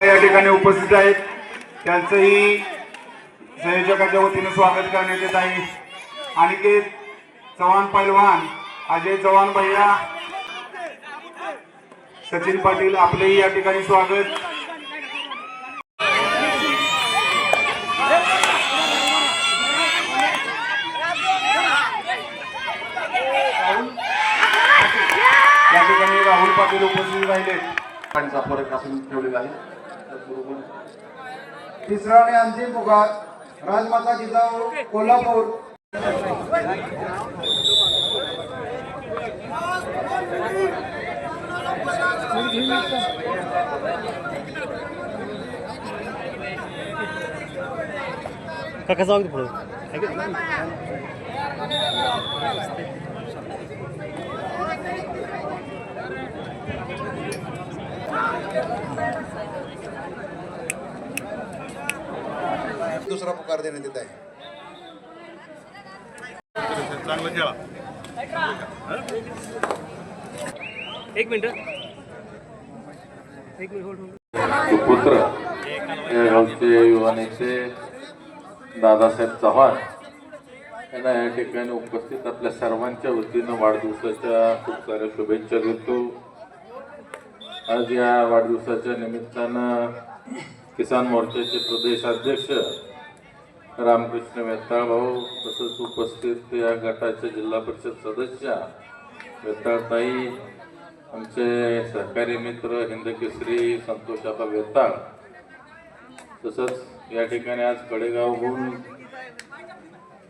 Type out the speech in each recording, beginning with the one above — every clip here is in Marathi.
या ठिकाणी उपस्थित आहेत त्यांचंही संयोजकाच्या वतीने स्वागत करण्यात येत आहे। अनिकेत चव्हाण पैलवान, अजय चव्हाण भैया, सचिन पाटील आपलेही या ठिकाणी स्वागत। या ठिकाणी राहुल पाटील उपस्थित राहिले। फरक आपण ठेवलेला आहे। तिसरा आणि अंतिम पुकार राजमाता जिजाऊ कोल्हापूर। काका जाऊ पुढे दुसरा पुकार देण्यात येत आहे। चांगलं खेळा। एक मिनिट सुपुत्र या गावचे युवा नेते दादासाहेब चव्हाण यांना या ठिकाणी उपस्थित आपल्या सर्वांच्या वतीनं वाढदिवसाच्या खूप साऱ्या शुभेच्छा देतो। आज या वाढदिवसाच्या निमित्तानं किसान मोर्चाचे प्रदेशाध्यक्ष रामकृष्ण वेताळ भाऊ, तसंच उपस्थित या गटाचे जिल्हा परिषद सदस्य वेताळताई, आमचे सहकारी मित्र हिंदकेसरी संतोषाबा वेताळ, तसंच या ठिकाणी आज कडेगावहून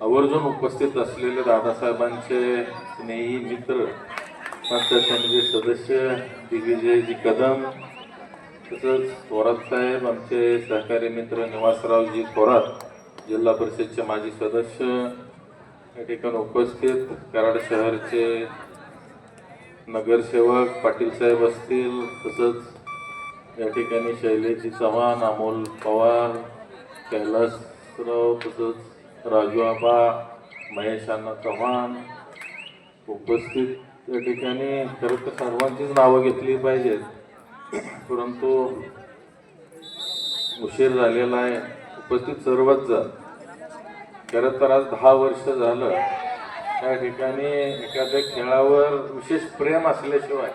आवर्जून उपस्थित असलेले दादासाहेबांचे स्नेही मित्र पंचायत समिती सदस्य दिग्विजयजी कदम, तसंच थोरात साहेब, आमचे सहकारी मित्र निवासरावजी थोरात, जिल्हा परिषदचे माजी सदस्य या ठिकाणी उपस्थित, कराड शहरचे नगरसेवक पाटील साहेब असतील, तसंच या ठिकाणी शैलेशजी चव्हाण, अमोल पवार, कैलासराव, तसंच राजू आबा, महेश अण्णा चव्हाण उपस्थित। या ठिकाणी खरं तर सर्वांचीच नावं घेतली पाहिजेत, परंतु उशीर झालेला आहे। उपस्थित सर्वच जण, खरं तर आज 10 वर्ष झालं त्या ठिकाणी एखाद्या खेळावर विशेष प्रेम असल्याशिवाय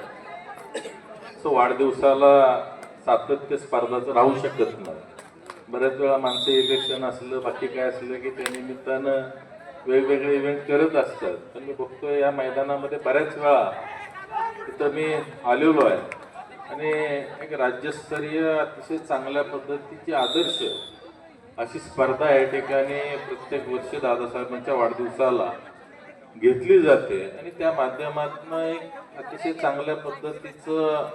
वाढदिवसाला सातत्य स्पर्धाचं राहू शकत नाही। बऱ्याच वेळा माणसं इलेक्शन असलं बाकी काय असलं की त्या निमित्तानं वेगवेगळे इव्हेंट करत असतात। पण मी बघतोय या मैदानामध्ये बऱ्याच वेळा तिथं मी आलेलो आहे आणि एक राज्यस्तरीय अतिशय चांगल्या पद्धतीची आदर्श अशी स्पर्धा या ठिकाणी प्रत्येक वर्षी दादासाहेबांच्या वाढदिवसाला घेतली जाते आणि त्या माध्यमातून एक अतिशय चांगल्या पद्धतीचं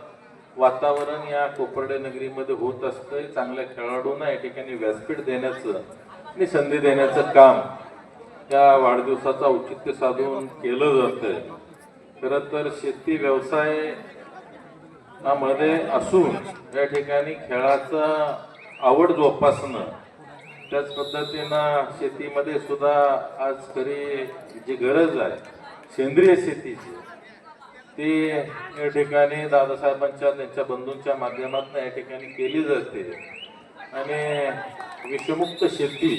वातावरण या कोपर्डे नगरीमध्ये होत असतं। चांगल्या खेळाडूंना या ठिकाणी व्यासपीठ देण्याचं आणि संधी देण्याचं काम या वाढदिवसाचं औचित्य साधून केलं जातंय। खरं तर शेती व्यवसाय मध्ये असून या ठिकाणी खेळाचं आवड जोपासणं, त्याच पद्धतीनं शेतीमध्ये सुद्धा आज खरी जी गरज आहे सेंद्रिय शेतीची ती या ठिकाणी दादासाहेबांच्या त्यांच्या बंधूंच्या माध्यमातून या ठिकाणी केली जाते आणि विषमुक्त शेती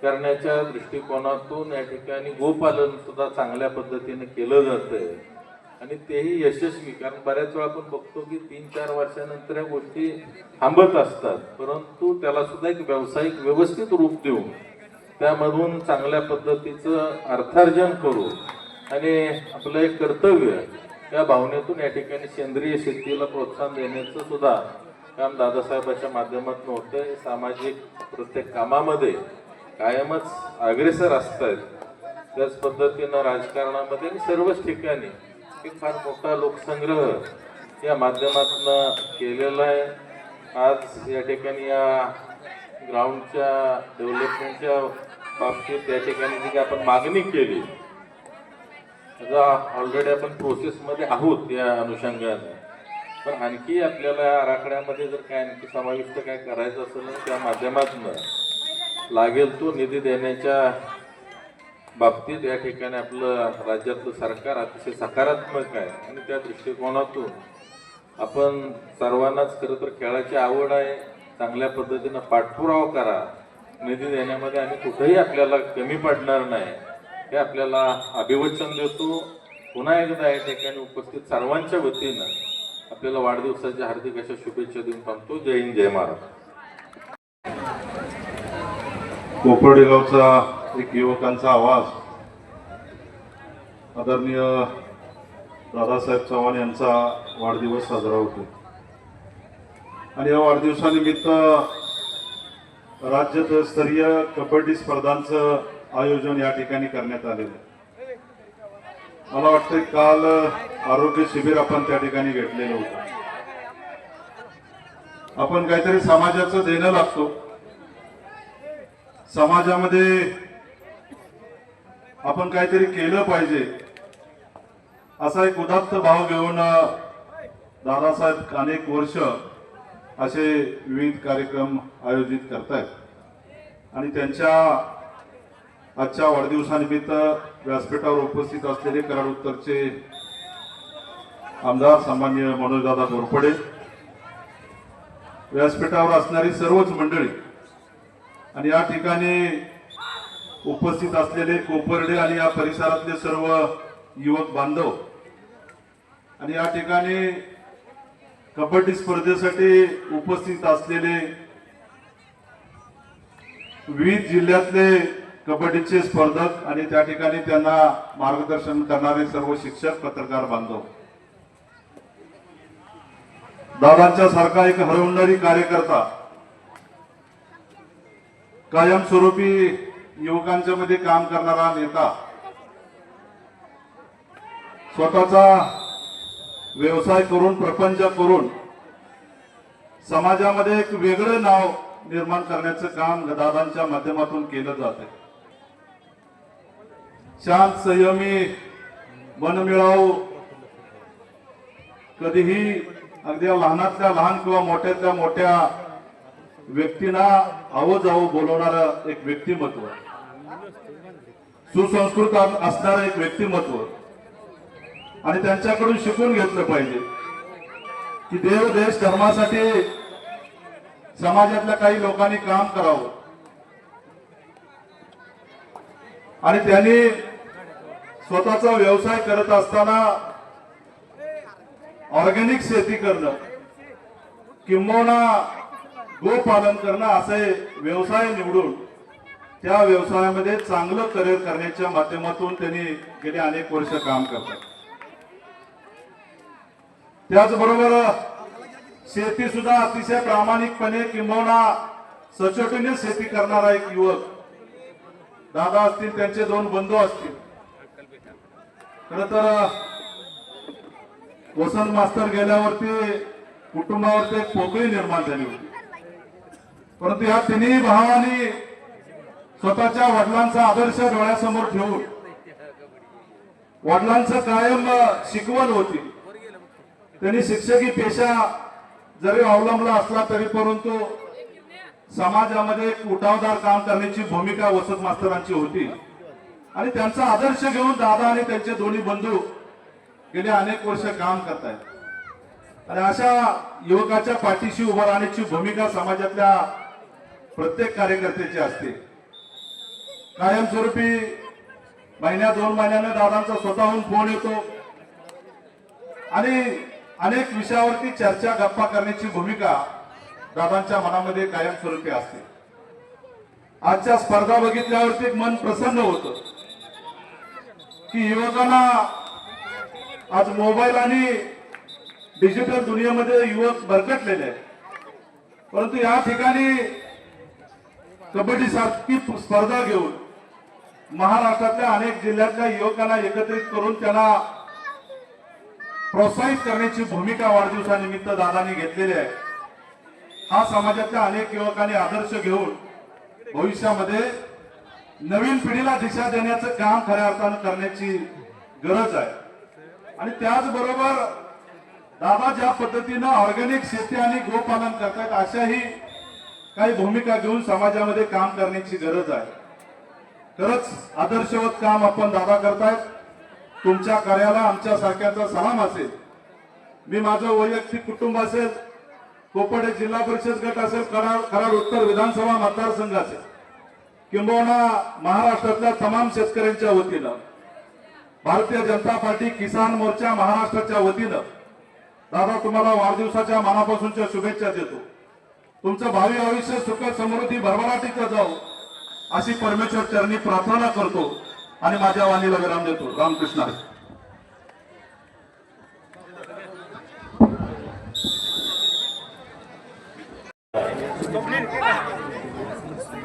करण्याच्या दृष्टिकोनातून या ठिकाणी गोपालन सुद्धा चांगल्या पद्धतीने केलं जातंय आणि तेही यशस्वी। कारण बऱ्याच वेळा आपण बघतो की 3-4 वर्षानंतर या गोष्टी थांबत असतात, परंतु त्याला सुद्धा एक व्यावसायिक व्यवस्थित रूप देऊन त्यामधून चांगल्या पद्धतीचं अर्थार्जन करू आणि आपलं एक कर्तव्य या भावनेतून या ठिकाणी सेंद्रिय शेतीला प्रोत्साहन देण्याचं सुद्धा काम दादासाहेबांच्या माध्यमातून होतंय। सामाजिक प्रत्येक कामामध्ये कायमच अग्रेसर असतात, त्याच पद्धतीनं राजकारणामध्ये आणि सर्वच ठिकाणी एक फार मोठा लोकसंग्रह या माध्यमातून केलेला आहे। आज या ठिकाणी या ग्राउंडच्या डेव्हलपमेंटच्या बाबतीत या ठिकाणी जी आपण मागणी केली ऑलरेडी आपण प्रोसेसमध्ये आहोत या अनुषंगाने, पण आणखी आपल्याला या आराखड्यामध्ये जर काय आणखी समाविष्ट काय करायचं असेल ना त्या माध्यमातून लागेल तो निधी देण्याच्या बाबतीत या ठिकाणी आपलं राज्यातलं सरकार अतिशय सकारात्मक आहे आणि त्या दृष्टिकोनातून आपण सर्वांनाच खरं तर खेळाची आवड आहे, चांगल्या पद्धतीनं पाठपुरावा करा, निधी देण्यामध्ये आणि कुठेही आपल्याला कमी पडणार नाही हे आपल्याला अभिवचन देतो. पुन्हा एकदा या ठिकाणी उपस्थित सर्वांच्या वतीनं आपल्याला वाढदिवसाच्या हार्दिक अशा शुभेच्छा देऊन थांबतो. जय हिंद, जय महाराष्ट्र. कोपर्डे गावचा एक युवकांचा आवाज आदरणीय दादासाहेब चव्हाण यांचा वाढदिवस साजरा होतो आणि या वाढदिवसानिमित्त राज्यस्तरीय कबड्डी स्पर्धांचं आयोजन या ठिकाणी करण्यात आलेलं आहे. मला वाटतं काल आरोग्य शिबिर आपण त्या ठिकाणी घेतलेलं होतं. आपण काहीतरी समाजाचं देणं लागतो. समाजामध्ये आपण काहीतरी केलं पाहिजे असा एक उदात्त भाव घेऊन दादासाहेब अनेक वर्ष असे विविध कार्यक्रम आयोजित करतायत आणि त्यांच्या आजच्या वाढदिवसानिमित्त व्यासपीठावर उपस्थित असलेले कराड उत्तरचे आमदार सन्माननीय मनोजदादा घोरपडे, व्यासपीठावर असणारी सर्वच मंडळी आणि या ठिकाणी उपस्थित असलेले कोपर्डे आणि या परिसरातले सर्व युवक बांधव आणि या ठिकाणी कबड्डी स्पर्धेसाठी उपस्थित असलेले विविध जिल्ह्यातले कबड्डीचे स्पर्धक आणि त्या ठिकाणी त्यांना मार्गदर्शन करणारे सर्व शिक्षक, पत्रकार बांधव, दादांच्या सारखा एक हरवणारी कार्यकर्ता, कायमस्वरूपी युवकांच्या मध्ये काम करणारा नेता, स्वतःचा व्यवसाय करून प्रपंच करून समाजामध्ये एक वेगळं नाव निर्माण करण्याचं काम दादांच्या माध्यमातून केलं जाते. शांत संयमी मनमिळावू, कधीही अगदी लहानातल्या लहान किंवा मोठ्यातल्या मोठ्या व्यक्तींना आવો जावो बोलवणारं एक व्यक्तिमत्व, सुसंस्कृत असणारं एक व्यक्तिमत्व आणि त्यांच्याकडून शिकून घेतलं पाहिजे की देव देश धर्मासाठी समाजातल्या काही लोकांनी काम करावं आणि त्यांनी स्वतःचा व्यवसाय करत असताना ऑर्गॅनिक शेती करणं किंबहुना गोपालन करणं असे व्यवसाय निवडून त्या व्यवसायामध्ये चांगलं करिअर करण्याच्या माध्यमातून त्यांनी गेले अनेक वर्ष काम करतात. त्याचबरोबर शेती सुद्धा अतिशय प्रामाणिकपणे किंबहुना सचोटीने शेती करणारा एक युवक दादा असतील, त्यांचे दोन बंधू असतील. खर तर वसंत मास्तर गेल्यावरती कुटुंबावरती एक पोकळी निर्माण झाली होती, परंतु या तिन्ही भावांनी स्वतःच्या वडिलांचा आदर्श डोळ्यासमोर ठेवून, वडिलांचं कायम शिकवण होती, त्यांनी शिक्षकी पेशा जरी अवलंबला असला तरी परंतु समाजामध्ये एक उठावदार काम करण्याची भूमिका वसंत मास्तरांची होती आणि त्यांचा आदर्श घेऊन दादा आणि त्यांचे दोन्ही बंधू गेले अनेक वर्ष काम करतायत आणि अशा युवकाच्या पाठीशी उभं राहण्याची भूमिका समाजातल्या प्रत्येक कार्यकर्त्याची असते. कायमस्वरूपी महिन्या 2 महिन्याने दादांचा स्वतःहून फोन येतो आणि अनेक विषयावरती चर्चा गप्पा करण्याची भूमिका दादांच्या मनामध्ये कायमस्वरूपी असते. आजच्या स्पर्धा बघितल्यावरती मन प्रसन्न होतं की युवकांना आज मोबाईल आणि डिजिटल दुनियेमध्ये युवक भरकटलेले आहेत, परंतु या ठिकाणी कबड्डी सारखी स्पर्धा घेऊन महाराष्ट्रातल्या अनेक जिल्ह्यातल्या युवकांना एकत्रित करून त्यांना प्रोत्साहित करण्याची भूमिका वाढदिवसानिमित्त दादांनी घेतलेली आहे. हा समाजातल्या अनेक युवकांनी आदर्श घेऊन भविष्यामध्ये नवीन पिढीला दिशा देण्याचं काम खऱ्या अर्थानं करण्याची गरज आहे. आणि त्याचबरोबर दादा ज्या पद्धतीनं ऑर्गॅनिक शेती आणि गोपालन करतायत अशाही काही भूमिका घेऊन समाजामध्ये काम करण्याची गरज आहे. खरंच आदर्शवत काम आपण दादा करतायत. तुमच्या कार्याला आमच्या सारख्याचा सलाम असेल. मी माझं वैयक्तिक कुटुंब असेल, कोपडे जिल्हा परिषद गट असेल, कराड उत्तर विधानसभा मतदारसंघ असेल, किंबहुना महाराष्ट्रातल्या तमाम शेतकऱ्यांच्या वतीनं, भारतीय जनता पार्टी किसान मोर्चा महाराष्ट्राच्या वतीनं दादा तुम्हाला वाढदिवसाच्या मनापासूनच्या शुभेच्छा देतो. तुमचं भावी आयुष्य सुख समृद्धी भरभराटीचं जाऊ अशी परमेश्वर चरणी प्रार्थना करतो आणि माझ्या वाणीला विराम देतो. रामकृष्ण हरी.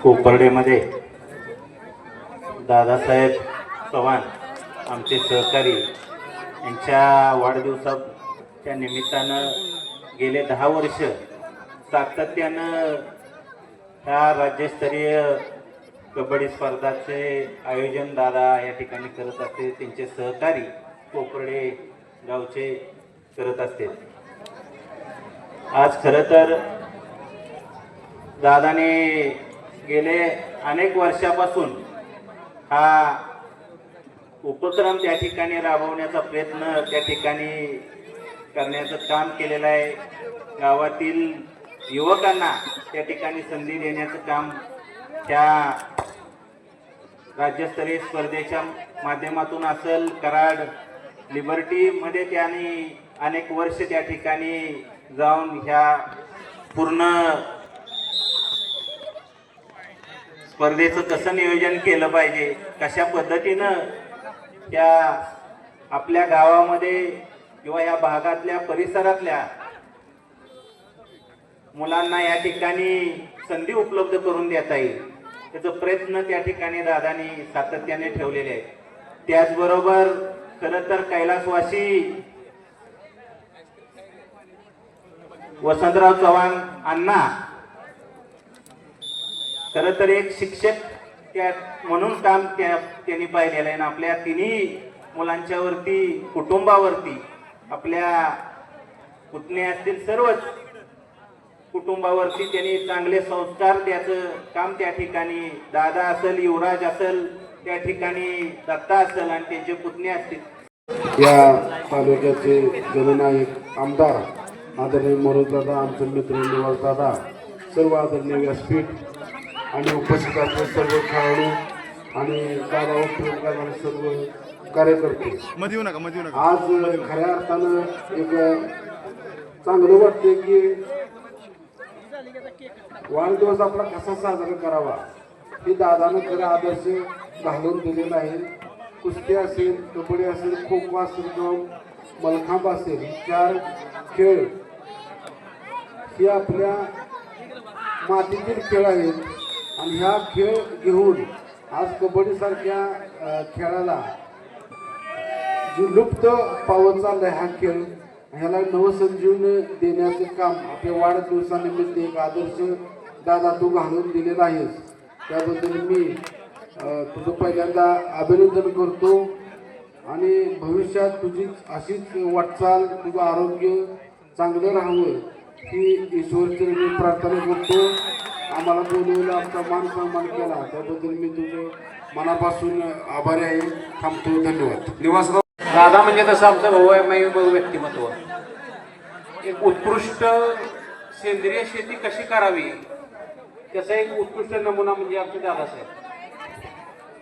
कोपर्डेमध्ये दादासाहेब चव्हाण आमचे सहकारी यांच्या वाढदिवसाच्या निमित्तानं गेले 10 वर्ष सातत्यानं ह्या राज्यस्तरीय कबड्डी स्पर्धाचे आयोजन दादा या ठिकाणी करत असते. त्यांचे सहकारी कोपर्डे गावचे करत असते. आज खरं तर दादाने गेले अनेक वर्षापासून हा उपक्रम त्या ठिकाणी राबवण्याचा प्रयत्न त्या ठिकाणी करण्याचं काम केलेलं आहे. गावातील युवकांना त्या ठिकाणी संधी देण्याचं काम त्या राज्यस्तरीय स्पर्धेच्या माध्यमातून असेल. कराड लिबर्टीमध्ये त्यांनी अनेक वर्ष त्या ठिकाणी जाऊन ह्या पूर्ण स्पर्धेचं कसं नियोजन केलं पाहिजे, कशा पद्धतीनं त्या आपल्या गावामध्ये किंवा या भागातल्या परिसरातल्या मुलांना या ठिकाणी संधी उपलब्ध करून देता येईल त्याचा प्रयत्न त्या ठिकाणी दादांनी सातत्याने ठेवलेले आहे. त्याचबरोबर खरं तर कैलासवासी वसंतराव चव्हाण अण्णा खरं तर एक शिक्षक त्या म्हणून काम त्यांनी पाहिलेलं आहे. आणि आपल्या तिन्ही मुलांच्या वरती, कुटुंबावरती, आपल्या पुतणे असतील सर्वच कुटुंबावरती त्यांनी चांगले संस्कार द्यायचं काम त्या ठिकाणी दादा असेल, युवराज असेल, त्या ठिकाणी दत्ता असेल आणि त्यांचे पुतणे असतील. या तालुक्याचे जननायक आमदार आदरणीय मनोजदादा, आमचे मित्र निवासदादा, सर्व आदरणीय व्यासपीठ आणि उपस्थित असलेले सर्व खेळाडू आणि गावावर प्रेम करणारे सर्व कार्यकर्ते, आज खऱ्या अर्थानं एक चांगलं वाटते की वाढदिवस आपला कसा साजरा करावा हे दादानं खरं आदर्श घालून दिलेला आहे. कुस्ती असेल, कबड्डी असेल, खो खो असेल किंवा मलखांब असेल, 4 खेळ हे आपल्या मातीतील खेळ आहेत. आणि ह्या खेळ घेऊन आज कबड्डीसारख्या खेळाला जी लुप्त पावत चाललाय हा खेळ, ह्याला नवसंजीवनी देण्याचं काम आपल्या वाढदिवसानिमित्त एक आदर्श दादा तू घालून दिलेला आहेस. त्याबद्दल मी तुझं पहिल्यांदा अभिनंदन करतो आणि भविष्यात तुझी अशीच वाटचाल, तुझं आरोग्य चांगलं राहावं ही ईश्वरचरणी प्रार्थना करतो. आम्हाला बोलवलं, आमचा मान सन्मान केला त्याबद्दल मी तुझं मनापासून आभारी आहे. थांबतो. धन्यवाद. दादा म्हणजे तसं आमचं बहु व्यक्तिमत्व, एक उत्कृष्ट सेंद्रिय शेती कशी करावी त्याचा एक उत्कृष्ट नमुना म्हणजे आमचे दादासाहेब.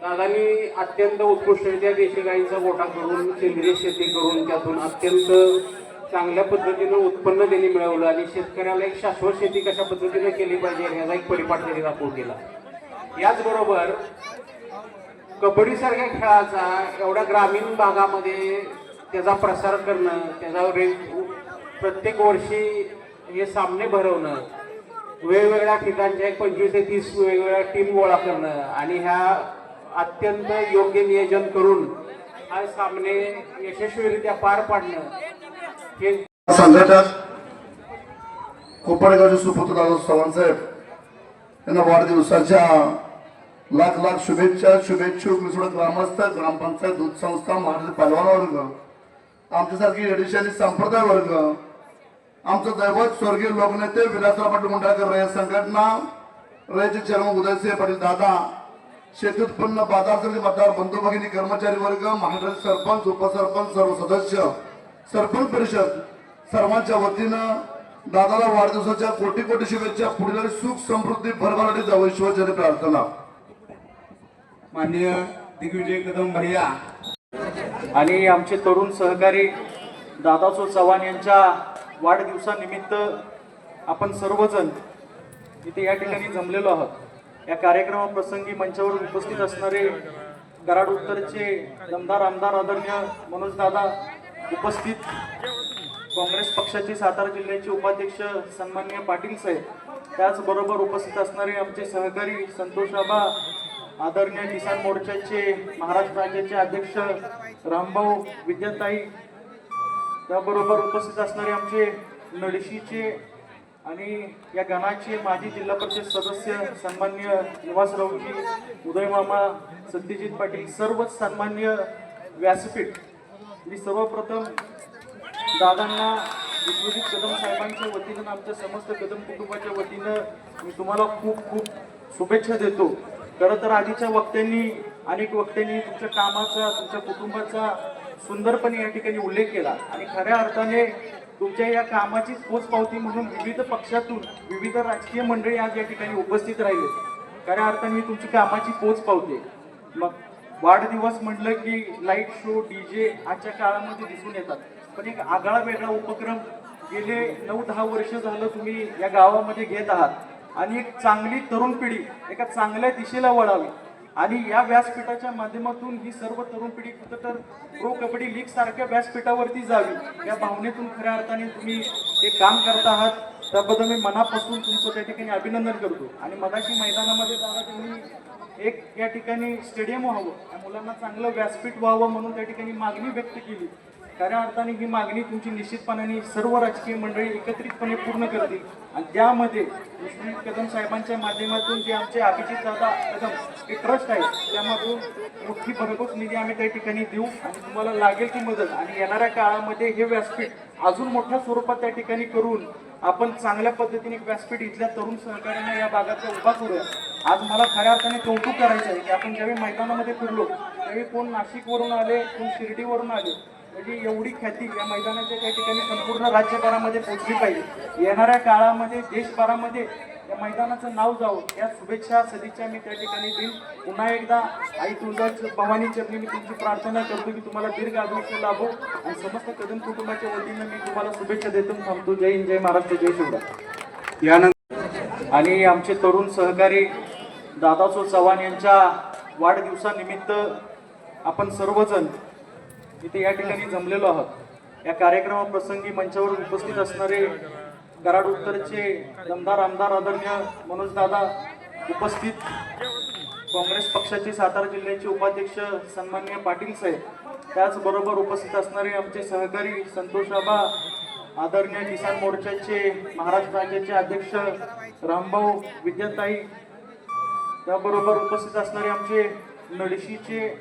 दादांनी अत्यंत उत्कृष्टरित्या देशी गाईंचा गोठा करून सेंद्रिय शेती करून त्यातून अत्यंत चांगल्या पद्धतीनं उत्पन्न त्यांनी मिळवलं आणि शेतकऱ्याला एक शाश्वत शेती कशा पद्धतीने केली पाहिजे याचा एक परिपाठ त्यांनी दाखवून दिला. याचबरोबर कबड्डीसारख्या खेळाचा एवढ्या ग्रामीण भागामध्ये त्याचा प्रसार करणं, त्याचा प्रत्येक वर्षी हे सामने भरवणं, वेगवेगळ्या ठिकाणच्या 25 ते 30 वेगवेगळ्या टीम गोळा करणं आणि ह्या अत्यंत योग्य नियोजन करून हा सामने यशस्वीरित्या पार पाडणं हे संघटक कोपडगावचे सुपुत्र दादा चव्हाण साहेब यांना वाढदिवसाच्या लाख लाख शुभेच्छा. शुभेच्छुक मिसळ ग्रामस्थ, ग्रामपंचायत, दूध संस्था, महाराष्ट्र पहलवान वर्ग, आमच्यासारखी एडिशानी संप्रदाय वर्ग, आमचं दैवत स्वर्गीय लोकनेते विलासराव पाटील मुंडाळकर रयत संघटना, रयतचे चेअरमन उदयसिंह पाटील दादा, शेती उत्पन्न बाजार समिती मतदार बंधू भगिनी, कर्मचारी वर्ग, महाराष्ट्र सरपंच, उपसरपंच, सर्व सदस्य, सरपंच परिषद सर्वांच्या वतीनं दादाला वाढदिवसाच्या कोटी कोटी शुभेच्छा. पुढील सुख समृद्धी भरभराटी जावं ईश्वरचरणी प्रार्थना. माननीय दिग्विजय कदम भैया आणि आमचे तरुण सहकारी दादासो चव्हाण यांच्या वाढदिवसानिमित्त आपण सर्वजण इथे या ठिकाणी जमलेलो आहोत. या कार्यक्रमाप्रसंगी मंचावर उपस्थित असणारे कराड उत्तरचे दमदार आमदार आदरणीय मनोज दादा उपस्थित, काँग्रेस पक्षाचे सातारा जिल्ह्याचे उपाध्यक्ष सन्माननीय पाटील साहेब, त्याचबरोबर उपस्थित असणारे आमचे सहकारी संतोषाबा, आदरणीय किसान मोर्चाचे महाराष्ट्र राज्याचे अध्यक्ष रामभाऊ विद्याताई, त्याबरोबर उपस्थित असणारे आमचे नडशीचे आणि या गणाचे माजी जिल्हा परिषद सदस्य सन्माननीय निवासरावजी, उदयमामा, सत्यजित पाटील, सर्वच सन्माननीय व्यासपीठ. मी सर्वप्रथम दादांना विश्वजित कदम साहेबांच्या वतीनं, आमच्या समस्त कदम कुटुंबाच्या वतीनं मी तुम्हाला खूप खूप शुभेच्छा देतो. खरं तर आधीच्या वक्त्यांनी, अनेक वक्त्यांनी तुमच्या कामाचा, तुमच्या कुटुंबाचा सुंदरपणे या ठिकाणी उल्लेख केला आणि खऱ्या अर्थाने तुमच्या या कामाची पोचपावती म्हणून विविध पक्षातून विविध राजकीय मंडळी आज या ठिकाणी उपस्थित राहिले. खऱ्या अर्थाने तुमची कामाची पोचपावती. मग वाढदिवस म्हटलं की लाईट शो, डीजे आजच्या काळामध्ये दिसून येतात, पण एक आगळा वेगळा उपक्रम गेले 9-10 वर्ष झालं तुम्ही या गावामध्ये घेत आहात आणि एक चांगली तरुण पिढी एका चांगल्या दिशेला वळावी आणि या व्यासपीठाच्या माध्यमातून ही सर्व तरुण पिढी कुठं तर प्रो कबड्डी लीग सारख्या व्यासपीठावरती जावी या भावनेतून खऱ्या अर्थाने तुम्ही हे काम करत आहात. त्याबद्दल मी मनापासून तुमचं त्या ठिकाणी अभिनंदन करतो. आणि मगाशी मैदानामध्ये जागा त्यांनी एक या ठिकाणी स्टेडियम व्हावं, या मुलांना चांगलं व्यासपीठ व्हावं म्हणून त्या ठिकाणी मागणी व्यक्त केली. खऱ्या अर्थाने ही मागणी तुमची निश्चितपणाने सर्व राजकीय मंडळी एकत्रितपणे पूर्ण करतील आणि त्यामध्ये विश्वजित कदम साहेबांच्या माध्यमातून जे आमचे अभिजित दादा कदम हे ट्रस्ट आहे त्यामधून मोठी भरघोस निधी आम्ही त्या ठिकाणी देऊ आणि तुम्हाला लागेल ती मदत. आणि येणाऱ्या काळामध्ये हे व्यासपीठ अजून मोठ्या स्वरूपात त्या ठिकाणी करून आपण चांगल्या पद्धतीने एक व्यासपीठ इथल्या तरुण सहकार्यांना या भागाचा उभा करूया. आज मला खऱ्या अर्थाने कौतुक करायचं आहे की आपण ज्यावेळी मैदानामध्ये फिरलो त्यावेळी कोण नाशिकवरून आले, कोण शिर्डीवरून आले, म्हणजे एवढी ख्याती या मैदानाच्या त्या ठिकाणी संपूर्ण राज्यभरामध्ये पोहोचली पाहिजे. येणाऱ्या काळामध्ये देशभरामध्ये या मैदानाचं नाव जावं या शुभेच्छा सदिच्छा मी त्या ठिकाणी देईन. पुन्हा एकदा आई तुळजा भवानी चरणी मी तुमची प्रार्थना करतो की तुम्हाला दीर्घ आयुष्य लाभो आणि समस्त कदम कुटुंबाच्या वतीनं मी तुम्हाला शुभेच्छा देतो. थांबतो. जय हिंद, जय महाराष्ट्र, जय शिवराय. यानंतर आणि आमचे तरुण सहकारी दादासो चव्हाण यांच्या वाढदिवसानिमित्त आपण सर्वजण इथे या ठिकाणी जमलेलो आहोत. या कार्यक्रमाप्रसंगी मंचावर उपस्थित असणारे कराड उत्तरचे दमदार आमदार आदरणीय मनोज दादा उपस्थित, काँग्रेस पक्षाचे सातारा जिल्ह्याचे उपाध्यक्ष सन्माननीय पाटील साहेब, त्याचबरोबर उपस्थित असणारे आमचे सहकारी संतोषाबा, आदरणीय किसान मोर्चाचे महाराष्ट्र राज्याचे अध्यक्ष रामभाऊ विद्याताई, त्याबरोबर उपस्थित असणारे आमचे नडशीचे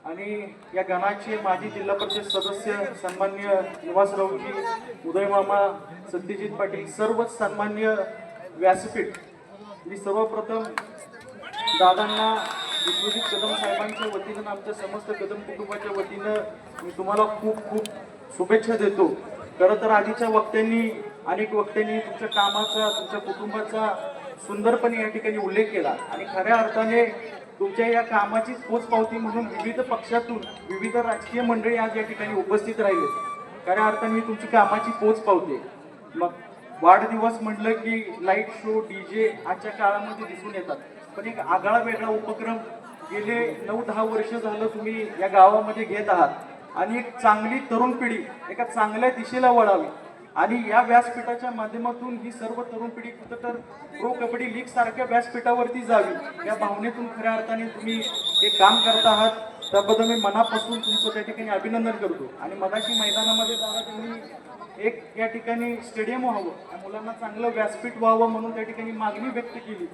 आणि या गणाचे माजी जिल्हा परिषद सदस्य सन्माननीय निवासरावजी, उदयमामा, सत्यजित पाटील, सर्वच सन्माननीय व्यासपीठ. मी सर्वप्रथम दादांना विश्वजित कदम साहेबांच्या वतीनं, आमच्या समस्त कदम कुटुंबाच्या वतीनं मी तुम्हाला खूप खूप शुभेच्छा देतो. खरं तर आधीच्या वक्त्यांनी, अनेक वक्त्यांनी तुमच्या कामाचा, तुमच्या कुटुंबाचा सुंदरपणे या ठिकाणी उल्लेख केला आणि खऱ्या अर्थाने तुमच्या या कामाची पोचपावती म्हणून विविध पक्षातून विविध राजकीय मंडळी आज या ठिकाणी उपस्थित राहिले. खऱ्या अर्थाने तुमची कामाची पोचपावती. मग वाढदिवस म्हटलं की लाईट शो, डीजे आजच्या काळामध्ये दिसून येतात, पण एक आगळा वेगळा उपक्रम गेले 9-10 वर्ष झालं तुम्ही या गावामध्ये घेत आहात आणि एक चांगली तरुण पिढी एका चांगल्या दिशेला वळावी आणि या व्यासपीठाच्या माध्यमातून ही सर्व तरुण पिढी कुठं तर प्रो कबड्डी लीग सारख्या व्यासपीठावरती जावी या भावनेतून खऱ्या अर्थाने तुम्ही हे काम करत आहात. त्याबद्दल मी मनापासून तुमचं त्या ठिकाणी अभिनंदन करतो. आणि मगाशी मैदानामध्ये जागा त्यांनी एक या ठिकाणी स्टेडियम व्हावं, या मुलांना चांगलं व्यासपीठ व्हावं म्हणून त्या ठिकाणी मागणी व्यक्त केली.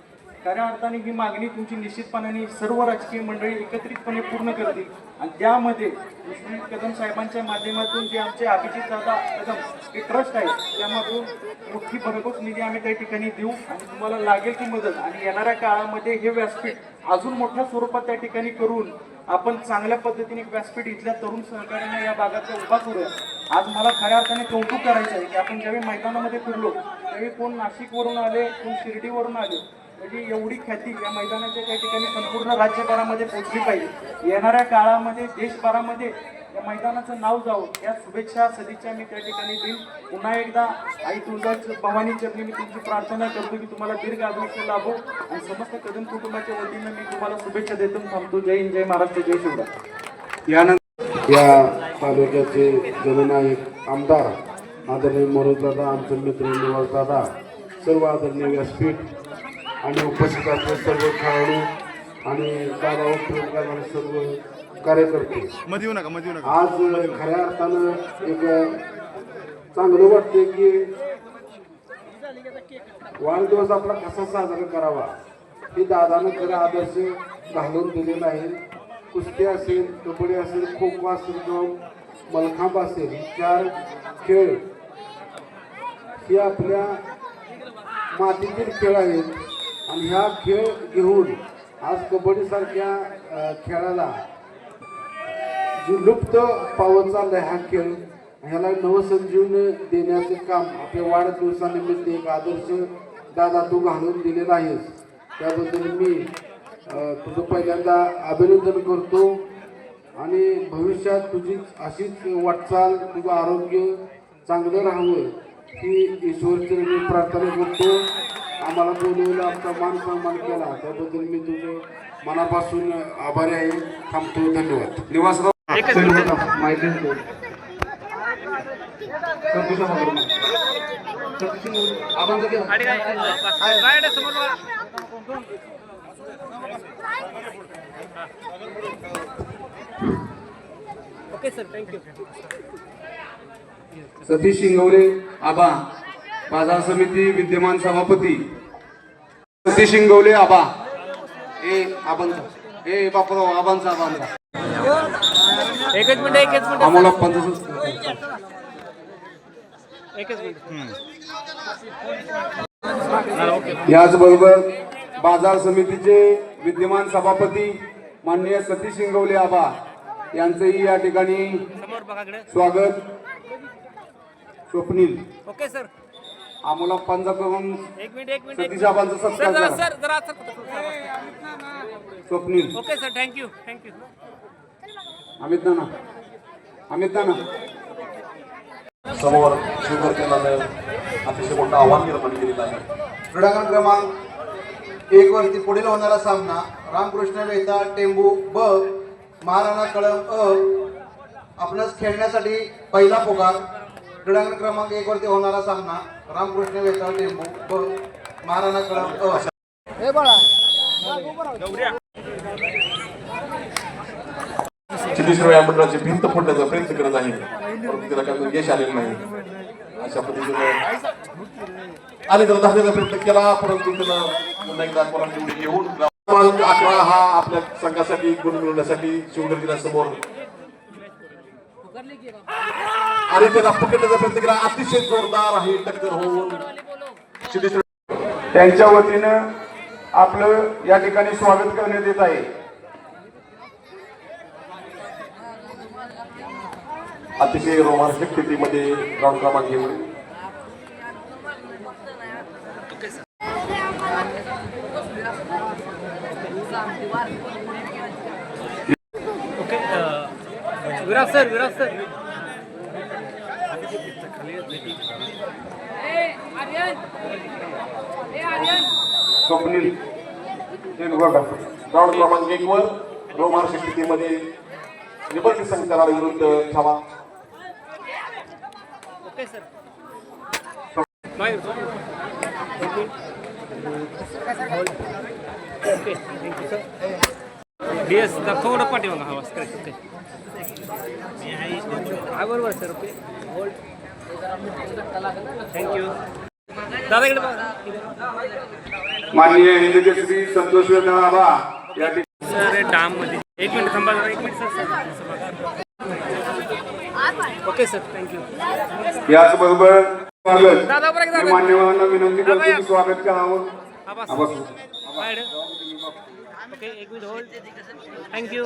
खऱ्या अर्थाने ही मागणी तुमची निश्चितपणाने सर्व राजकीय मंडळी एकत्रितपणे पूर्ण करतील आणि त्यामध्ये विष्णू कदम साहेबांच्या माध्यमातून जे आमचे अभिजित दादा कदम हे ट्रस्ट आहे त्यामधून मोठी भरघोस निधी आम्ही त्या ठिकाणी देऊ आणि तुम्हाला लागेल ती मदत आणि येणाऱ्या काळामध्ये हे व्यासपीठ अजून मोठ्या स्वरूपात त्या ठिकाणी करून आपण चांगल्या पद्धतीने एक व्यासपीठ इथल्या तरुण सहकार्यांना या भागात उभा करूया. आज मला खऱ्या अर्थाने कौतुक करायचं आहे की आपण ज्यावेळी मैदानामध्ये फिरलो त्यावेळी कोण नाशिकवरून आले, कोण शिर्डीवरून आले, म्हणजे एवढी ख्याती या मैदानाच्या त्या ठिकाणी संपूर्ण राज्यभरामध्ये पोहोचली पाहिजे. येणाऱ्या काळामध्ये देशभरामध्ये या मैदानाचं नाव जावं या शुभेच्छा सदिच्छा मी त्या ठिकाणी देईन. पुन्हा एकदा आई तुळजाच भवानी चरणी मी तुमची प्रार्थना करतो की तुम्हाला दीर्घ आयुष्य लाभो आणि समस्त कदम कुटुंबाच्या वतीनं मी तुम्हाला शुभेच्छा देतो. थांबतो. जय हिंद, जय महाराष्ट्र, जय शिवराय. यानंतर या तालुक्याचे जननायक आमदार आदरणीय मनोजदादा, आमचे मित्र निवासदादा, सर्व आदरणीय व्यासपीठ आणि उपस्थित असलेले सर्व खेळाडू आणि दादावर प्रेम करणारे सर्व कार्यकर्ते, आज खऱ्या अर्थानं एक चांगलं वाटते की वाढदिवस आपला कसा साजरा करावा हे दादानं खरं आदर्श घालून दिलेला आहे. कुस्ती असेल, कबड्डी असेल, खो खो असेल किंवा मलखांब असेल, ही 4 खेळ हे आपल्या मातीतील खेळ आहेत आणि ह्या खेळ घेऊन आज कबड्डीसारख्या खेळाला जी लुप्त पावत चाललाय हा खेळ, ह्याला नवसंजीवनी देण्याचं काम आपल्या वाढदिवसानिमित्त एक आदर्श दादा तू घालून दिलेला आहेस. त्याबद्दल मी तुझं पहिल्यांदा अभिनंदन करतो आणि भविष्यात तुझी अशीच वाटचाल, तुझं आरोग्य चांगलं राहावं ही ईश्वरचरणी प्रार्थना करतो. आम्हाला बोलवलं, आमचा मान सन्मान केला त्याबद्दल मी तुझं मनापासून आभारी आहे. थांबतो. धन्यवाद. निवासराव माहिती okay sir, thank you. Satish Shingwale आबा, बाजार समिती विद्यमान सभापती सतीश शिंगवले आबा. बापराव आबांचा एकच मिनिट आम्हाला याचबरोबर बाजार समितीचे विद्यमान सभापती माननीय सतीश शिंगवले आबा यांचंही या ठिकाणी स्वागत. स्वप्नील ओके सर, आम्हाला पंजा करून एक मिनिट सतीश आबांचा सत्कार करा. Sir Swapnil. Okay sir, thank you. Amit Nana समोर शिवकर्त्यांना अतिशय मोठं आव्हान निर्माण केलेलं आहे. क्रीडांगण क्रमांक 1 वरती पुढील होणारा सामना रामकृष्ण वेता टेंबू ब महाराणा कळंब अ आपणास खेळण्यासाठी पहिला पुकार. क्रीडांगण क्रमांक 1 वरती होणारा सामना रामकृष्ण वेता टेंबू ब महाराणा कळंब अ. सिद्धेश्वर या मंडळाची भिंत फोडण्याचा प्रयत्न करत आहे, परंतु त्याला काही यश आलेलं नाही. अशा पद्धतीने आणि जर धाडण्याचा प्रयत्न केला, परंतु त्याला पुन्हा एकदा कोणाकडे घेऊन 11 हा आपल्या संघासाठी गुण मिळवण्यासाठी शिवगर्जींसमोर आणि त्याला पकडण्याचा प्रयत्न केला. अतिशय जोरदार आहे टक्कर होऊन सिद्धेश्वर त्यांच्या वतीनं आपलं या ठिकाणी स्वागत करण्यात येत आहे. अतिशय रोमांचक स्थितीमध्ये ग्राउंड क्रमांक घेऊन okay. Viraj sir Swapnil ground क्रमांक 1 वर रोमांचक स्थितीमध्ये निबंध संचारा विरुद्ध छावा. Okay sir. Okay, thank you sir. DS थोडं पाठीमागं हवा करायचं. ओके, बरोबर सर. Okay, hold. थँक्यू. दादा इकडे बघा. माननीय हिंदकेसरी संतोष वेताळाबा या ठिकाणी सर डाम मध्ये 1 मिनिट थांबा जरा 1 minute sir okay sir thank you याचबरोबर स्वागत दादा बरं का मी मान्यवरांना विनंती करतो की स्वागत करावं. आवाज ओके 1 मिनिट होल्ड थँक्यू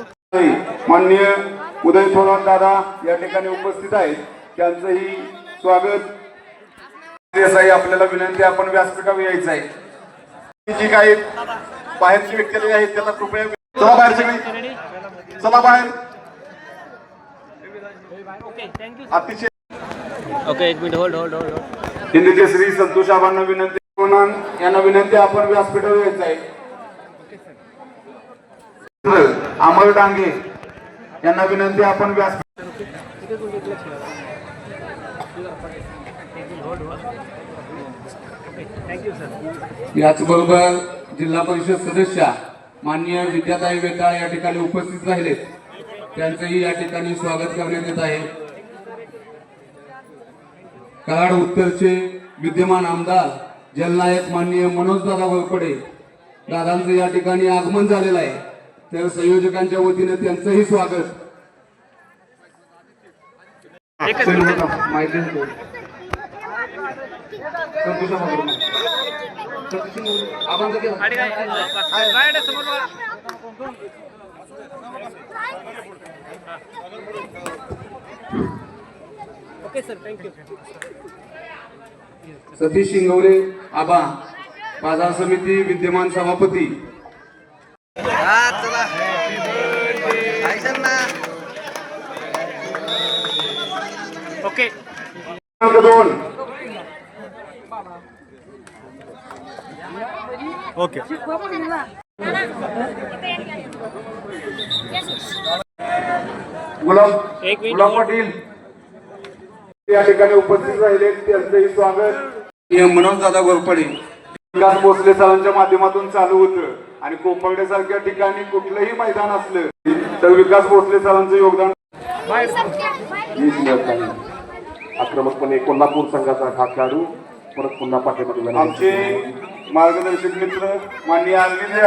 माननीय उदय थोरात दादा या ठिकाणी उपस्थित आहेत, त्यांचंही स्वागत. देसाई आपल्याला विनंती, आपण व्यासपीठावर यायचं आहे. जी काही बाहेरची व्यक्ती आहेत त्यांना कृपया चला बाहेर सगळी चला बाहेर. ओके थँक्यू अतिशय okay 1 minute hold Hind Kesari Santosh आबांना विनंती, यांना विनंती, आपण व्यासपीठावर यायचं आहे. अमर डांगे यांना विनंती, आपण व्यासपीठ. थँक्यू सर याचबरोबर जिल्हा परिषद सदस्या माननीय विद्याताई वेताळ या ठिकाणी उपस्थित राहिलेत, त्यांचंही या ठिकाणी स्वागत करण्यात येत आहे. कराड उत्तरचे विद्यमान आमदार जलनायक माननीय मनोजदादा वरपडे दादांचं या ठिकाणी आगमन झालेलं आहे, तर संयोजकांच्या वतीने त्यांचंही स्वागत. एकच मिनिट माहिती देतो. आणि काय गाडी समोर बघा. ओके सर थँक्यू सतीश शिंगवरे आबा बाजार समिती विद्यमान सभापती. ओके 2 ओके गुलाब 1 मिनिट गुलाब पाटील या ठिकाणी उपस्थित राहिले, त्यांचंही स्वागत. मनोजदादा वरपडे विकास भोसले सरांच्या माध्यमातून चालू होतं आणि कोंबडे सारख्या ठिकाणी कुठलंही मैदान असलं तर विकास भोसले सरांचं योगदान. आक्रमकपणे कोल्हापूर संघाचा हा खेळाडू परत पुन्हा पाठीमध्ये आमचे मार्गदर्शक मित्र माननीय अरविंद